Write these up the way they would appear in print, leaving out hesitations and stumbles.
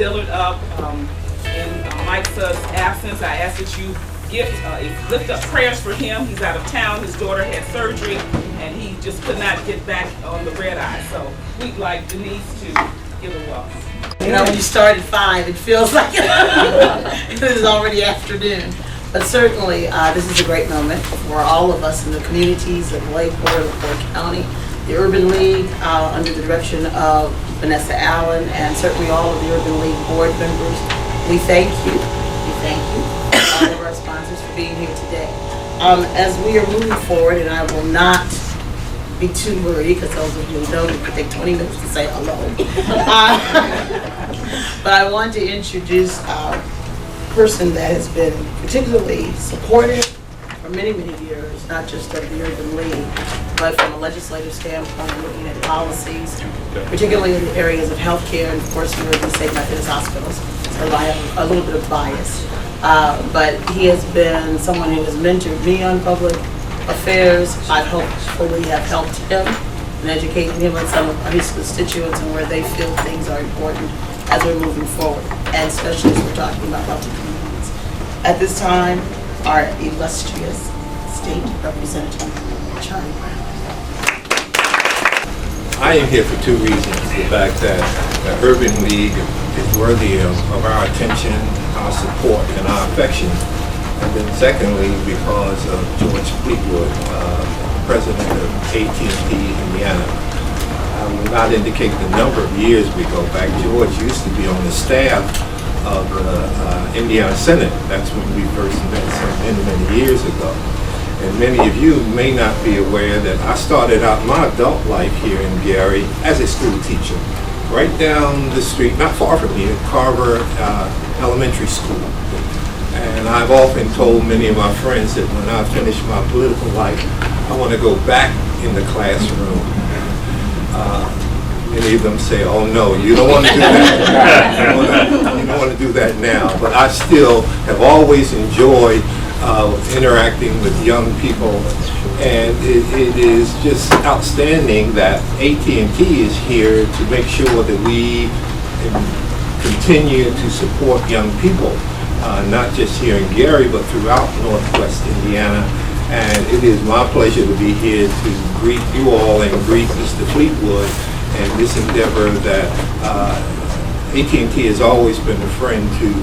Dillard up in Mike's absence. I ask that you lift up prayers for him. He's out of town. His daughter had surgery, and he just could not get back on the red eye. So we'd like Denise to give a welcome. You know, when you start at 5, it feels like it is already afternoon. But certainly, this is a great moment for all of us in the communities of Leauge, LaPorte County, the Urban League, under the direction of Vanessa Allen, and certainly all of the Urban League board members. We thank you. We thank you, all of our sponsors, for being here today. As we are moving forward, and I will not be too worried, because those of you who know, it could take 20 minutes to say hello. But I want to introduce a person that has been particularly supportive for many, many years, not just of the Urban League, but from a legislative standpoint, looking at policies, particularly in the areas of healthcare, and of course, we were in St. Methodist hospitals, so I have a little bit of bias. But he has been someone who has mentored me on public affairs. I hopefully have helped him in educating him on some of his constituents and where they feel things are important as we're moving forward, and especially as we're talking about healthy communities. At this time, our illustrious State Representative, Charlie Brown. I am here for two reasons. The fact that the Urban League is worthy of our attention, our support, and our affection. And then secondly, because of George Fleetwood, President of AT&T Indiana. I will not indicate the number of years we go back. George used to be on the staff of the Indiana Senate. That's when we first met many, many years ago. And many of you may not be aware that I started out my adult life here in Gary as a school teacher, right down the street, not far from here, Carver Elementary School. And I've often told many of my friends that when I finish my political life, I want to go back in the classroom. Many of them say, "Oh no, you don't want to do that. You don't want to do that now." But I still have always enjoyed interacting with young people, and it is just outstanding that AT&T is here to make sure that we continue to support young people, not just here in Gary, but throughout Northwest Indiana. And it is my pleasure to be here to greet you all and greet Mr. Fleetwood and this endeavor that AT&T has always been a friend to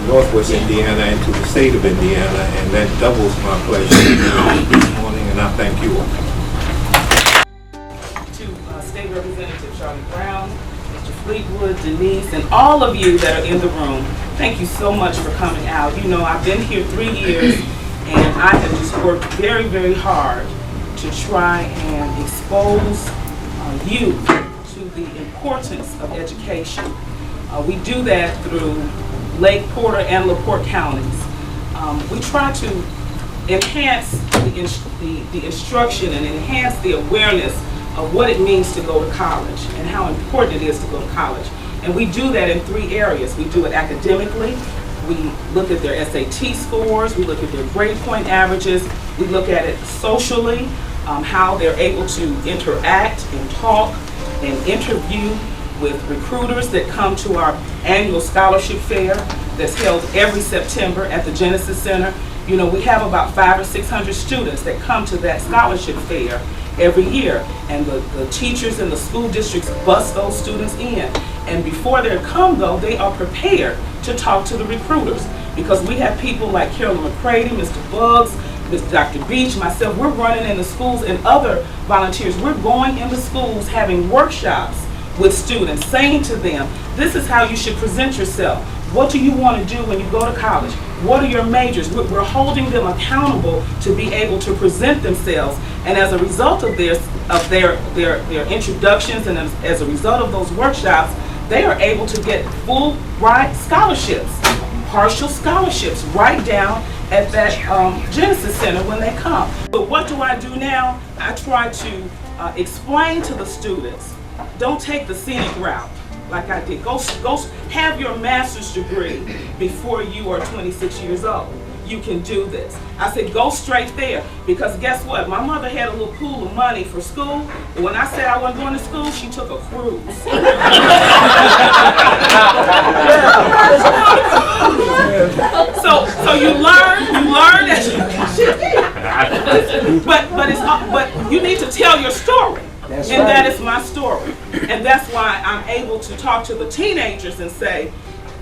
Northwest Indiana and to the state of Indiana, and that doubles my pleasure to be here this morning, and I thank you all. To State Representative Charlie Brown, Mr. Fleetwood, Denise, and all of you that are in the room, thank you so much for coming out. You know, I've been here 3 years, and I have just worked very, very hard to try and expose youth to the importance of education. We do that through Leauge, Porter, and LaPorte counties. We try to enhance the instruction and enhance the awareness of what it means to go to college and how important it is to go to college. And we do that in 3 areas. We do it academically. We look at their SAT scores. We look at their grade point averages. We look at it socially, how they're able to interact and talk and interview with recruiters that come to our annual scholarship fair that's held every September at the Genesis Center. You know, we have about 500 or 600 students that come to that scholarship fair every year, and the teachers in the school districts bus those students in. And before they come, though, they are prepared to talk to the recruiters, because we have people like Carolyn McCrady, Mr. Buggs, Dr. Beach, myself. We're running in the schools, and other volunteers. We're going into schools, having workshops with students, saying to them, this is how you should present yourself. What do you want to do when you go to college? What are your majors? We're holding them accountable to be able to present themselves. And as a result of their introductions, and as a result of those workshops, they are able to get full ride scholarships, partial scholarships, right down at that Genesis Center when they come. But what do I do now? I try to explain to the students, don't take the scenic route like I did. Go have your master's degree before you are 26 years old. You can do this. I said, go straight there, because guess what? My mother had a little pool of money for school, but when I said I wasn't going to school, she took a cruise. but you need to tell your story. That's and right. That is my story. And that's why I'm able to talk to the teenagers and say,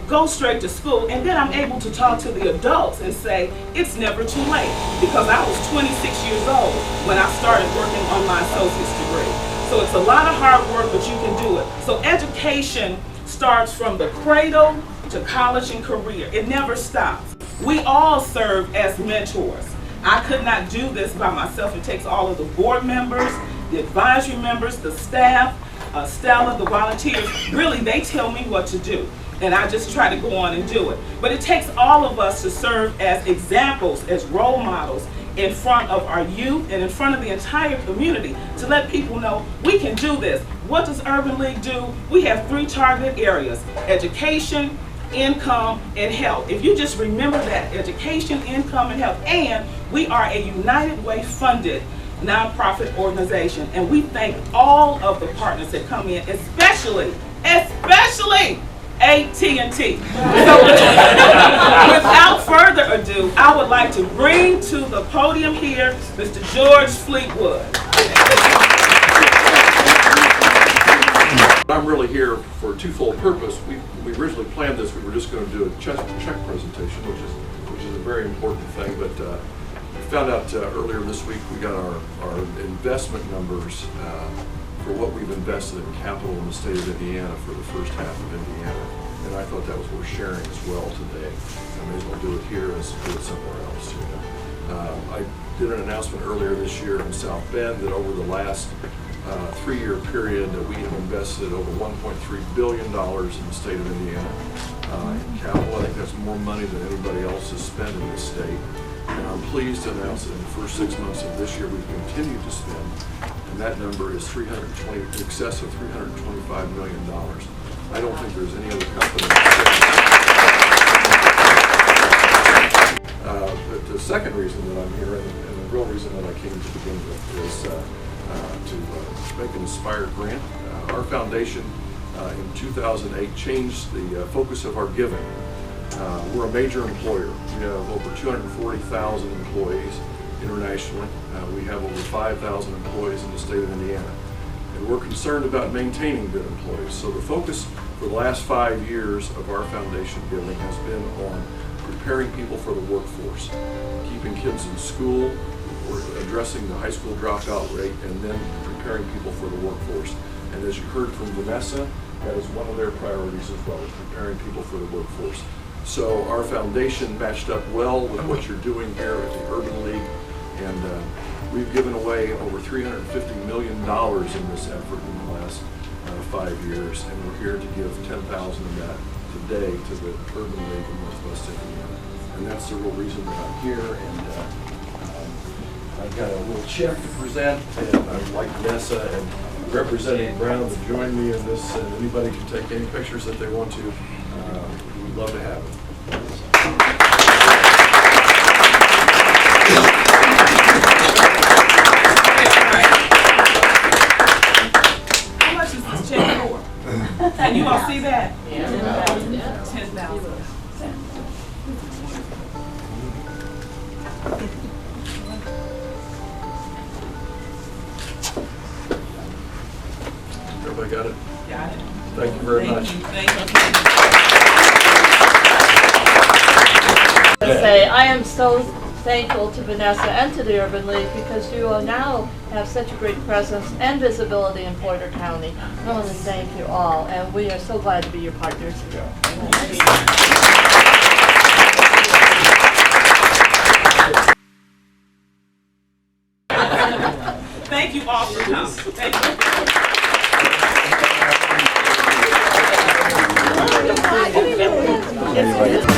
go straight to school. And then I'm able to talk to the adults and say, it's never too late. Because I was 26 years old when I started working on my associate's degree. So it's a lot of hard work, but you can do it. So education starts from the cradle to college and career. It never stops. We all serve as mentors. I could not do this by myself. It takes all of the board members, the advisory members, the staff, Stella, the volunteers. Really, they tell me what to do, and I just try to go on and do it. But it takes all of us to serve as examples, as role models in front of our youth and in front of the entire community to let people know we can do this. What does Urban League do? We have 3 targeted areas: education, income, and health. If you just remember that, education, income, and health. And we are a United Way funded nonprofit organization, and we thank all of the partners that come in, especially AT&T. So without further ado, I would like to bring to the podium here Mr. George Fleetwood. I'm really here for a twofold purpose. We originally planned this. We were just going to do a check presentation, which is a very important thing. But we found out earlier this week we got our investment numbers for what we've invested in capital in the state of Indiana for the first half of Indiana, and I thought that was worth sharing as well today. I may as well do it here as do it somewhere else. I did an announcement earlier this year in South Bend that over the last 3-year period that we have invested over $1.3 billion in the state of Indiana in capital. I think that's more money than anybody else has spent in this state. And I'm pleased to announce that in the first 6 months of this year we've continued to spend, and that number is in excess of $325 million. I don't think there's any other company. But the second reason that I'm here, and the real reason that I came to begin with, is to make an Inspire grant. Our foundation in 2008 changed the focus of our giving. We're a major employer. We have over 240,000 employees internationally. We have over 5,000 employees in the state of Indiana. And we're concerned about maintaining good employees. So the focus for the last 5 years of our foundation giving has been on preparing people for the workforce, keeping kids in school, or addressing the high school dropout rate, and then preparing people for the workforce. And as you heard from Vanessa, that is one of their priorities as well, is preparing people for the workforce. So our foundation matched up well with what you're doing here at the Urban League, and we've given away over $350 million in this effort in the last 5 years, and we're here to give $10,000 of that today to the Urban League in Northwest Indiana. And that's the real reason that I'm here, and I've got a little check to present, and I'd like Vanessa and Representative Brown to join me in this, and anybody can take any pictures that they want to. We'd love to have it. How much is this check for? Can you all see that? Yeah. 10,000. Everybody got it? Got it. Thank you very much. Thank you. I am so thankful to Vanessa and to the Urban League because you now have such a great presence and visibility in Porter County. I want to thank you all, and we are so glad to be your partners. Thank you all for coming. Thank you.